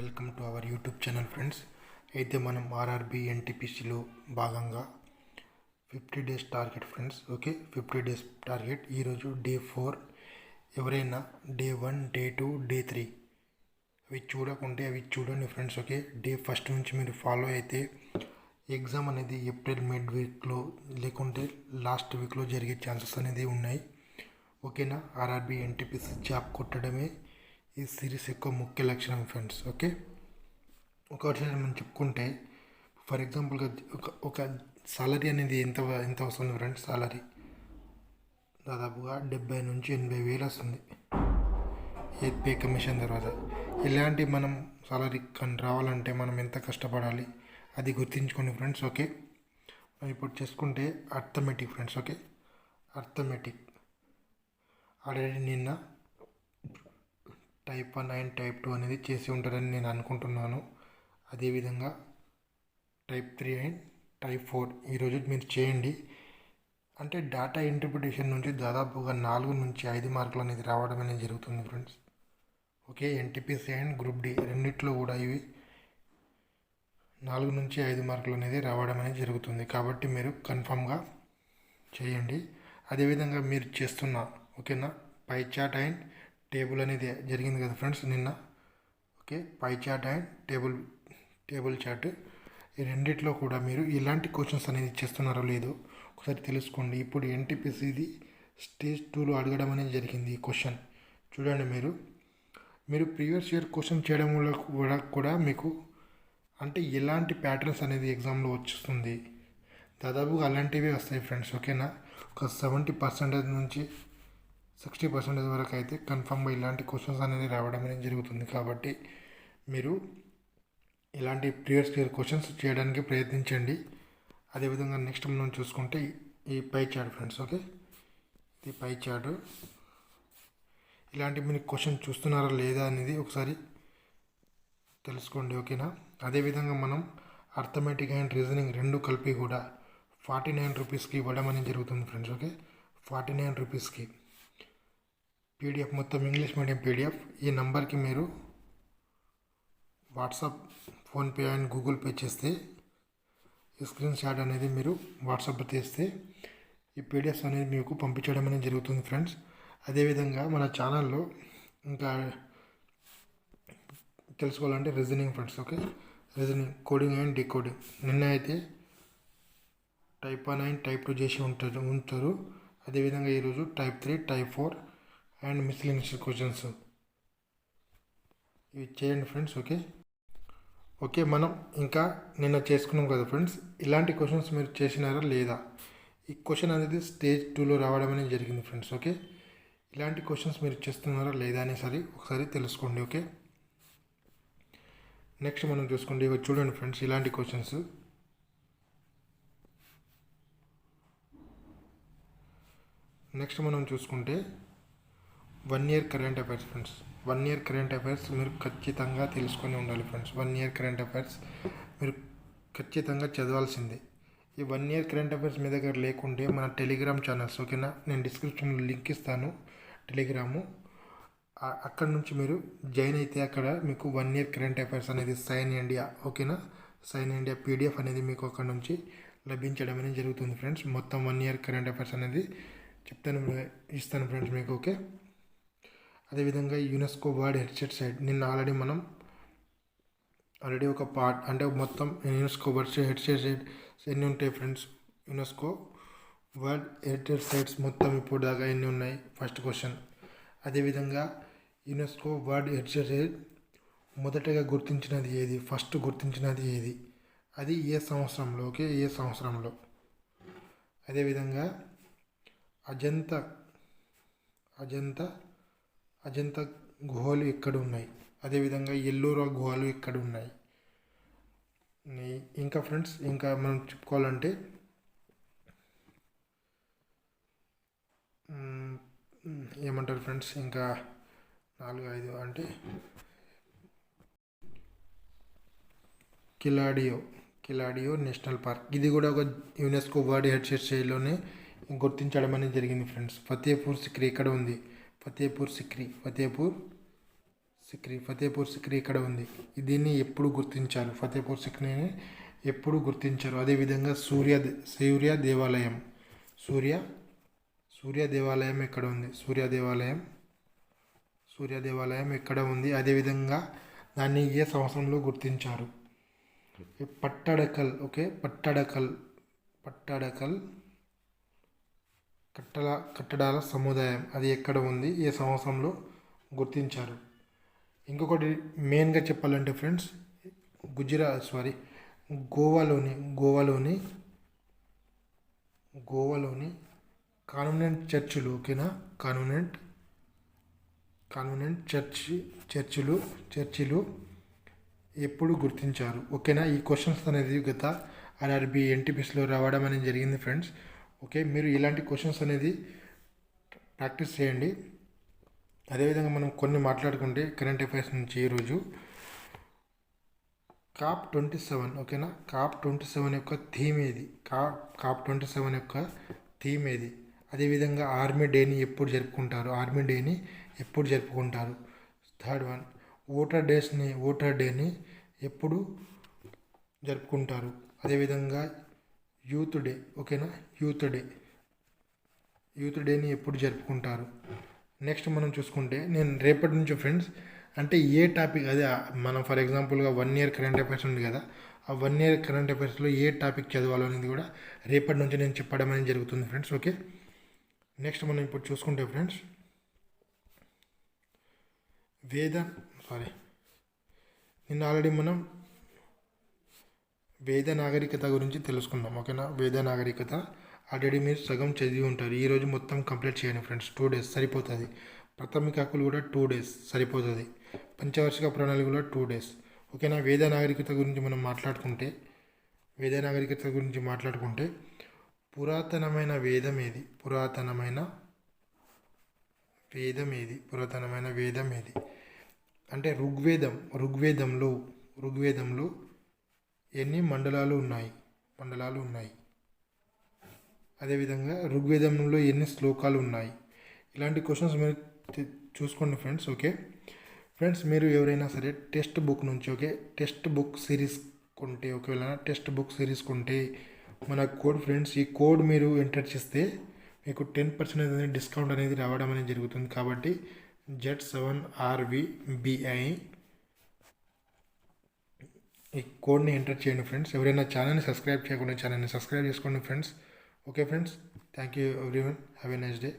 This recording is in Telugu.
Welcome to our YouTube channel friends. అయితే మనం ఆర్ఆర్బి ఎన్టీపీసీలో భాగంగా 50 days target friends. Okay, 50 days target. ఈరోజు డే 4. ఎవరైనా డే 1, డే 2, డే 3 అవి చూడకుంటే అవి చూడండి ఫ్రెండ్స్. ఓకే, డే 1 నుంచి మీరు ఫాలో అయితే ఎగ్జామ్ అనేది ఏప్రిల్ మిడ్ వీక్లో లేకుంటే లాస్ట్ వీక్లో జరిగే ఛాన్సెస్ అనేది ఉన్నాయి. ఓకేనా, ఆర్ఆర్బి ఎన్టీపీసీ జాబ్ కొట్టడమే ఈ సిరీస్ యొక్క ముఖ్య లక్షణం ఫ్రెండ్స్. ఓకే, ఒకసారి మనం చెప్పుకుంటే ఫర్ ఎగ్జాంపుల్గా ఒక సాలరీ అనేది ఎంత వస్తుంది ఫ్రెండ్స్. సాలరీ దాదాపుగా 70 నుంచి 80 వేలు వస్తుంది పే కమిషన్ తర్వాత. ఇలాంటి మనం సాలరీ రావాలంటే మనం ఎంత కష్టపడాలి అది గుర్తుంచుకోండి ఫ్రెండ్స్. ఓకే, మనం ఇప్పుడు చేసుకుంటే arithmetic friends. Okay, arithmetic already నిన్న టైప్ 1 అండ్ టైప్ 2 అనేది చేసి ఉంటారని నేను అనుకుంటున్నాను. అదేవిధంగా టైప్ 3 అండ్ టైప్ 4 ఈరోజు మీరు చేయండి. అంటే డేటా ఇంటర్ప్రిటేషన్ నుంచి దాదాపుగా 4 నుంచి 5 మార్కులు అనేది రావడం అనేది జరుగుతుంది friends. Okay, NTPC and group D రెండిట్లో కూడా ఇవి 4 నుంచి 5 మార్కులు అనేది రావడం అనేది జరుగుతుంది. కాబట్టి మీరు కన్ఫామ్గా చేయండి. అదేవిధంగా మీరు చేస్తున్న ఓకేనా పై చార్ట్ అండ్ టేబుల్ అనేది జరిగింది కదా ఫ్రెండ్స్ నిన్న. Okay, pie chart and table chart ఈ రెండిట్లో కూడా మీరు ఇలాంటి క్వశ్చన్స్ అనేది చేస్తున్నారో లేదో ఒకసారి తెలుసుకోండి. ఇప్పుడు ఎన్టీపీసీది స్టేజ్ 2లో అడగడం అనేది జరిగింది ఈ క్వశ్చన్. చూడండి, మీరు ప్రీవియస్ ఇయర్ క్వశ్చన్ చేయడం వల్ల కూడా మీకు అంటే ఎలాంటి ప్యాటర్న్స్ అనేది ఎగ్జామ్లో వచ్చేస్తుంది దాదాపుగా అలాంటివే వస్తాయి ఫ్రెండ్స్. ఓకేనా, ఒక 70% నుంచి 60% వరకు అయితే కన్ఫామ్గా ఇలాంటి క్వశ్చన్స్ అనేది రావడం అనేది జరుగుతుంది. కాబట్టి మీరు ఇలాంటి ప్రీవియస్ ఇయర్ క్వశ్చన్స్ చేయడానికి ప్రయత్నించండి. అదేవిధంగా నెక్స్ట్ మనం చూసుకుంటే ఈ పై చార్ట్ ఫ్రెండ్స్. ఓకే, ఇది పై చార్ట్. ఇలాంటి మీరు క్వశ్చన్ చూస్తున్నారా లేదా అనేది ఒకసారి తెలుసుకోండి. ఓకేనా, అదేవిధంగా మనం అర్థమెటిక్ అండ్ రీజనింగ్ రెండు కలిపి కూడా 49 రూపీస్కి ఇవ్వడం అనేది జరుగుతుంది ఫ్రెండ్స్. ఓకే, 49 రూపీస్కి పీడిఎఫ్ మొత్తం ఇంగ్లీష్ మీడియం పీడిఎఫ్. ఈ నంబర్కి మీరు WhatsApp, PhonePe and Google pay చేస్తే ఈ స్క్రీన్ షాట్ అనేది మీరు వాట్సాప్ చేస్తే ఈ పీడిఎఫ్స్ అనేది మీకు పంపించడం అనేది జరుగుతుంది ఫ్రెండ్స్. అదేవిధంగా మన ఛానల్లో ఇంకా తెలుసుకోవాలంటే reasoning friends. Okay, reasoning coding and decoding నిన్న అయితే టైప్ 1 అండ్ టైప్ 2 చేసి ఉంటారు. అదేవిధంగా ఈరోజు type 3, type 4 and miscellaneous questions ఇవి చేయండి ఫ్రెండ్స్. ఓకే, మనం ఇంకా నిన్న చేసుకున్నాం కదా ఫ్రెండ్స్. ఇలాంటి క్వశ్చన్స్ మీరు చేసినారా లేదా, ఈ క్వశ్చన్ అనేది స్టేజ్ 2లో రావడం అనేది జరిగింది ఫ్రెండ్స్. ఓకే, ఇలాంటి క్వశ్చన్స్ మీరు చేస్తున్నారా లేదా అని ఒకసారి తెలుసుకోండి. ఓకే, నెక్స్ట్ మనం చూసుకోండి. ఇవి చూడండి ఫ్రెండ్స్, ఇలాంటి క్వశ్చన్స్. నెక్స్ట్ మనం చూసుకుంటే 1 year current affairs friends. 1 year current affairs మీరు ఖచ్చితంగా తెలుసుకొని ఉండాలి ఫ్రెండ్స్. 1 ఇయర్ కరెంట్ అఫైర్స్ మీరు ఖచ్చితంగా చదవాల్సిందే. ఈ 1 ఇయర్ కరెంట్ అఫైర్స్ మీ దగ్గర లేకుంటే మన టెలిగ్రామ్ ఛానల్స్ ఓకేనా, నేను డిస్క్రిప్షన్లో లింక్ ఇస్తాను టెలిగ్రాము. అక్కడ నుంచి మీరు జాయిన్ అయితే అక్కడ మీకు 1 ఇయర్ కరెంట్ అఫైర్స్ అనేది సైన్ ఇండియా ఓకేనా, సైన్ ఇండియా పీడిఎఫ్ అనేది మీకు అక్కడ నుంచి లభించడం అనేది జరుగుతుంది ఫ్రెండ్స్. మొత్తం 1 ఇయర్ కరెంట్ అఫైర్స్ అనేది ఇస్తాను ఫ్రెండ్స్ మీకు. ఓకే, అదేవిధంగా యునెస్కో వరల్డ్ హెరిటేజ్ సైట్ నిన్న ఆల్రెడీ ఒక పార్ట్ అంటే మొత్తం యునెస్కో వరల్డ్ హెరిటేజ్ సైట్స్ ఎన్ని ఉంటాయి friends. UNESCO world heritage sites మొత్తం ఇప్పుడు దాకా ఎన్ని ఉన్నాయి ఫస్ట్ క్వశ్చన్. అదేవిధంగా యునెస్కో వరల్డ్ హెరిటేజ్ సైట్ మొదటగా గుర్తించినది ఏది, ఫస్ట్ గుర్తించినది ఏది, అది ఏ సంవత్సరంలో. ఓకే, ఏ సంవత్సరంలో. అదేవిధంగా అజంతా గుహలు ఎక్కడ ఉన్నాయి, అదేవిధంగా ఎల్లోరా గుహలు ఎక్కడ ఉన్నాయి. ఇంకా ఫ్రెండ్స్ ఇంకా మనం చెప్పుకోవాలంటే ఏమంటారు ఫ్రెండ్స్, ఇంకా 4, 5 అంటే కిలాడియో నేషనల్ పార్క్. ఇది కూడా ఒక యునెస్కో వరల్డ్ హెరిటేజ్ సైట్లోనే గుర్తించడం అనేది జరిగింది ఫ్రెండ్స్. ఫతేపూర్ సిక్రీ ఇక్కడ ఉంది. ఫతేపూర్ ఫతేపూర్ సిక్రీ ఇక్కడ ఉంది. దీన్ని ఎప్పుడు గుర్తించారు? ఫతేపూర్ సిక్రీని ఎప్పుడు గుర్తించారు? అదేవిధంగా సూర్య దేవాలయం సూర్య దేవాలయం ఎక్కడ ఉంది? సూర్య దేవాలయం ఎక్కడ ఉంది? అదేవిధంగా దాన్ని ఏ సంవత్సరంలో గుర్తించారు? పట్టడకల్ పట్టడకల్ కట్టడాల సముదాయం అది ఎక్కడ ఉంది? ఏ సంవత్సరంలో గుర్తించారు? ఇంకొకటి మెయిన్గా చెప్పాలంటే ఫ్రెండ్స్, గోవాలోని కాన్వెంట్ చర్చిలు, ఓకేనా, కాన్వెంట్ చర్చిలు ఎప్పుడు గుర్తించారు? ఓకేనా. ఈ క్వశ్చన్స్ అనేది గత ఆర్ఆర్బీ ఎన్టీపీసీలో రావడం అనేది జరిగింది ఫ్రెండ్స్. ఓకే, మీరు ఇలాంటి క్వశ్చన్స్ అనేది ప్రాక్టీస్ చేయండి. అదేవిధంగా మనం కొన్ని మాట్లాడుకుంటే కరెంట్ అఫైర్స్ నుంచి ఈరోజు COP 27, ఓకేనా, COP 27 యొక్క థీమ్ ఏది? COP 27 యొక్క థీమ్ ఏది? అదేవిధంగా ఆర్మీ డేని ఎప్పుడు జరుపుకుంటారు? థర్డ్ వన్, ఓటర్ డేని ఎప్పుడు జరుపుకుంటారు? అదేవిధంగా యూత్ డే, ఓకేనా, యూత్ డేని ఎప్పుడు జరుపుకుంటారు? నెక్స్ట్ మనం చూసుకుంటే నేను రేపటి నుంచి ఫ్రెండ్స్, అంటే ఏ టాపిక్, అదే మనం ఫర్ ఎగ్జాంపుల్గా 1 ఇయర్ కరెంట్ అఫైర్స్ ఉంది కదా, ఆ 1 ఇయర్ కరెంట్ అఫైర్స్లో ఏ టాపిక్ చదవాలో అనేది కూడా రేపటి నుంచి నేను చెప్పడం అనేది జరుగుతుంది ఫ్రెండ్స్. ఓకే, నెక్స్ట్ మనం ఇప్పుడు చూసుకుంటే ఫ్రెండ్స్, నిన్న ఆల్రెడీ మనం వేద నాగరికత గురించి తెలుసుకున్నాం. ఓకేనా, వేద నాగరికత ఆల్రెడీ మీరు సగం చదివి ఉంటారు. ఈరోజు మొత్తం కంప్లీట్ చేయండి ఫ్రెండ్స్. 2 days సరిపోతుంది. ప్రాథమిక హక్కులు కూడా 2 days సరిపోతుంది. పంచవార్షిక ప్రణాళిక కూడా 2 days. ఓకేనా. వేద నాగరికత గురించి మనం మాట్లాడుకుంటే పురాతనమైన వేదం ఏది? అంటే ఋగ్వేదంలో ఎన్ని మండలాలు ఉన్నాయి? అదేవిధంగా ఋగ్వేదంలో ఎన్ని శ్లోకాలు ఉన్నాయి? ఇలాంటి క్వశ్చన్స్ మీరు చూసుకోండి ఫ్రెండ్స్. ఓకే ఫ్రెండ్స్, మీరు ఎవరైనా సరే టెక్స్ట్ బుక్ నుంచి, టెక్స్ట్ బుక్ సిరీస్ కొంటే, ఒకవేళ టెక్స్ట్ బుక్ సిరీస్ కొంటే మన కోడ్ ఫ్రెండ్స్, ఈ కోడ్ మీరు ఎంటర్ చేస్తే మీకు 10% అనేది డిస్కౌంట్ అనేది రావడం అనేది జరుగుతుంది. కాబట్టి Z7RVBI ఈ కోడ్ని ఎంటర్ చేయండి ఫ్రెండ్స్. ఎవరైనా ఛానల్ని సబ్స్క్రైబ్ చేయకుండా ఛానల్ని సబ్స్క్రైబ్ చేసుకోండి friends. Okay friends, thank you everyone, have a nice day.